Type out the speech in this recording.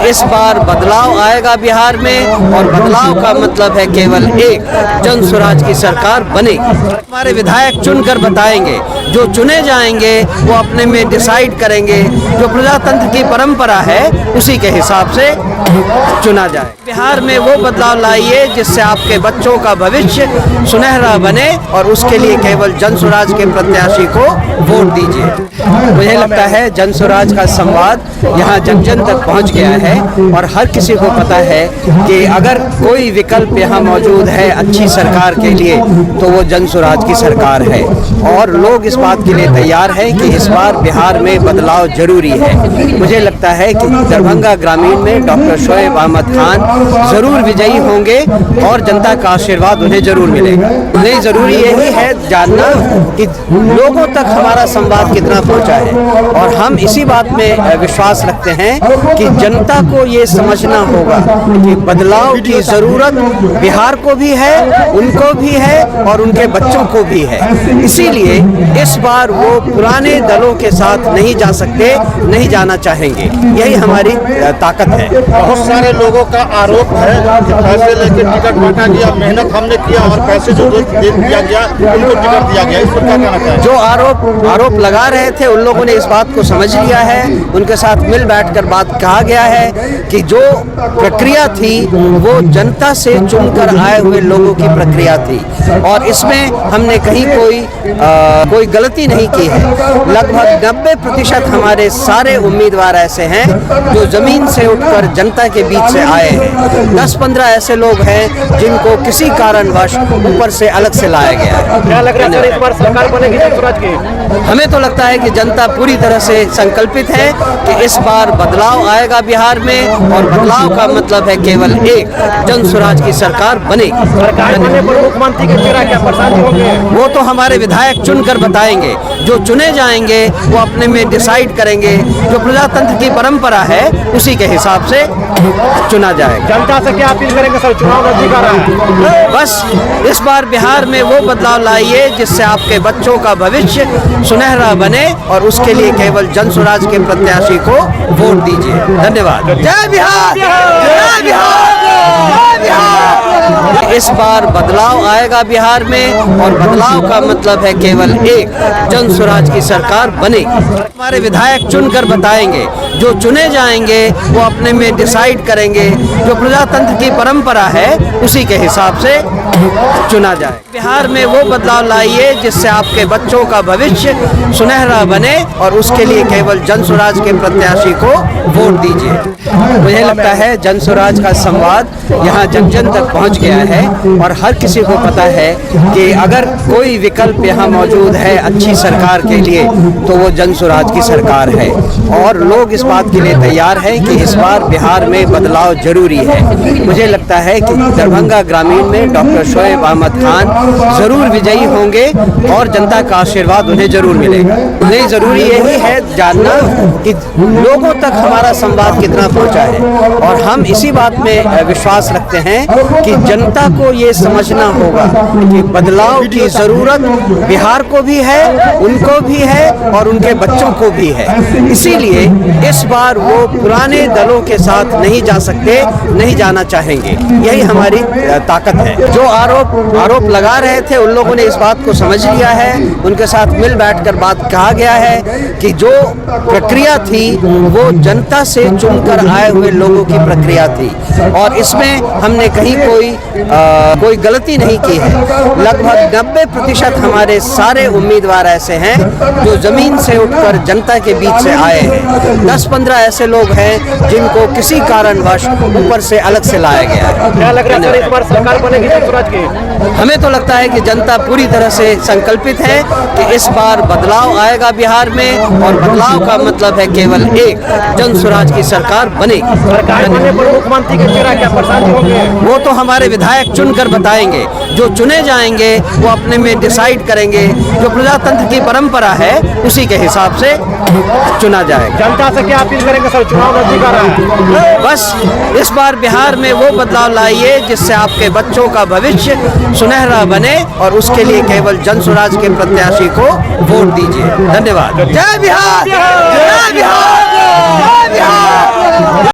इस बार बदलाव आएगा बिहार में, और बदलाव का मतलब है केवल एक, जन स्वराज की सरकार बनेगी। हमारे विधायक चुनकर बताएंगे, जो चुने जाएंगे वो अपने में डिसाइड करेंगे, जो प्रजातंत्र की परंपरा है उसी के हिसाब से चुना जाए। बिहार में वो बदलाव लाइए जिससे आपके बच्चों का भविष्य सुनहरा बने, और उसके लिए केवल जन स्वराज के प्रत्याशी को वोट दीजिए। मुझे लगता है जन स्वराज का संवाद यहाँ जन जन तक पहुँच गया है, और हर किसी को पता है कि अगर कोई विकल्प यहाँ मौजूद है अच्छी सरकार के लिए तो वो जन स्वराज की सरकार है, और लोग इस बात के लिए तैयार हैं कि इस बार बिहार में बदलाव जरूरी है। मुझे लगता है कि दरभंगा ग्रामीण में डॉक्टर शोएब अहमद खान जरूर विजयी होंगे, और जनता का आशीर्वाद उन्हें जरूर मिलेगा। उन्हें जरूरी यही है जानना कि लोगों तक हमारा संवाद कितना पहुंचा है, और हम इसी बात में विश्वास रखते हैं कि जनता को ये समझना होगा कि बदलाव की जरूरत बिहार को भी है, उनको भी है, और उनके बच्चों को भी है। इसीलिए इस बार वो पुराने दलों के साथ नहीं जा सकते, नहीं जाना चाहेंगे। यही हमारी ताकत है। बहुत सारे लोगों का आरोप है कि पैसे लेकर टिकट बांटा गया, मेहनत हमने किया और पैसे जो दिया गया उनको टिकट दिया गया, इस पर क्या कहना चाहिए? जो आरोप लगा रहे थे उन लोगों ने इस बात को समझ लिया है, उनके साथ मिल बैठकर बात कहा गया है कि जो प्रक्रिया थी वो जनता से चुनकर आए हुए लोगों की प्रक्रिया थी, और इसमें हमने कहीं कोई गलती नहीं की है। लगभग 90% हमारे सारे उम्मीदवार ऐसे हैं जो जमीन से उठकर जनता के बीच से आए हैं। 10-15 ऐसे लोग हैं जिनको किसी कारणवश ऊपर से अलग से लाया गया है। क्या लग रहा है इस बार सरकार बनेगी जन स्वराज की? हमें तो लगता है कि जनता पूरी तरह से संकल्पित है कि इस बार बदलाव आएगा बिहार में, और बदलाव का मतलब है केवल एक, जन स्वराज की सरकार बनेगी। सरकार बनने पर मुख्यमंत्री के चेहरा क्या परेशानी होंगे? वो तो हमारे विधायक चुनकर बताएंगे, जो चुने जाएंगे वो अपने में डिसाइड करेंगे, जो प्रजातंत्र की परंपरा है उसी के हिसाब से चुना जाएगा। जनता से क्या अपील करेंगे सर, चुनाव नजदीक आ रहा है? बस इस बार बिहार में वो बदलाव लाइए जिससे आपके बच्चों का भविष्य सुनहरा बने, और उसके लिए केवल जन स्वराज के प्रत्याशी को वोट दीजिए। धन्यवाद। जय बिहार, जय बिहार, जय बिहार। इस बार बदलाव आएगा बिहार में, और बदलाव का मतलब है केवल एक, जन स्वराज की सरकार बनेगी। हमारे विधायक चुनकर बताएंगे, जो चुने जाएंगे वो अपने में डिसाइड करेंगे, जो प्रजातंत्र की परंपरा है उसी के हिसाब से चुना जाए। बिहार में वो बदलाव लाइए जिससे आपके बच्चों का भविष्य सुनहरा बने, और उसके लिए केवल जन स्वराज के प्रत्याशी को वोट दीजिए। मुझे लगता है जन स्वराज का संवाद यहाँ जन जन तक पहुँच गया है, और हर किसी को पता है कि अगर कोई विकल्प यहाँ मौजूद है अच्छी सरकार के लिए तो वो जन स्वराज की सरकार है, और लोग इस बात के लिए तैयार हैं कि इस बार बिहार में बदलाव जरूरी है। मुझे लगता है कि दरभंगा ग्रामीण में डॉक्टर शोएब अहमद खान जरूर विजयी होंगे, और जनता का आशीर्वाद उन्हें जरूर मिलेगा। उन्हें जरूरी यही है जानना कि लोगों तक हमारा संवाद कितना पहुंचा है, और हम इसी बात में विश्वास रखते हैं कि जनता को ये समझना होगा कि बदलाव की जरूरत बिहार को भी है, उनको भी है, और उनके बच्चों को भी है। इसीलिए इस बार वो पुराने दलों के साथ नहीं जा सकते, नहीं जाना चाहेंगे। यही हमारी ताकत है। जो आरोप लगा रहे थे उन लोगों ने इस बात को समझ लिया है, उनके साथ मिल बैठकर बात कहा गया है कि जो प्रक्रिया थी वो जनता से चुनकर आए हुए लोगों की प्रक्रिया थी, और इसमें हमने कहीं कोई गलती नहीं की है। लगभग 90% हमारे सारे उम्मीदवार ऐसे हैं जो जमीन से उठकर जनता के बीच से आए हैं। 10-15 ऐसे लोग हैं जिनको किसी कारणवश ऊपर से अलग से लाया गया है। क्या लग रहा है इस बार सरकार बनेगी जन स्वराज की? हमें तो लगता है कि जनता पूरी तरह से संकल्पित है कि इस बार बदलाव आएगा बिहार में, और बदलाव का मतलब है केवल एक, जन स्वराज की सरकार बनेगी। सरकार बनने पर मुख्यमंत्री के चेहरा क्या परेशानी होंगे? वो तो हमारे विधायक चुनकर बताएंगे, जो चुने जाएंगे वो अपने में डिसाइड करेंगे, जो प्रजातंत्र की परंपरा है उसी के हिसाब से चुना जाएगा। जनता से क्या अपील करेंगे सर, चुनाव नजदीक आ रहा है? बस इस बार बिहार में वो बदलाव लाइए जिससे आपके बच्चों का भविष्य सुनहरा बने, और उसके लिए केवल जन स्वराज के प्रत्याशी को वोट दीजिए। धन्यवाद। जय बिहार, जय बिहार, जय बिहार।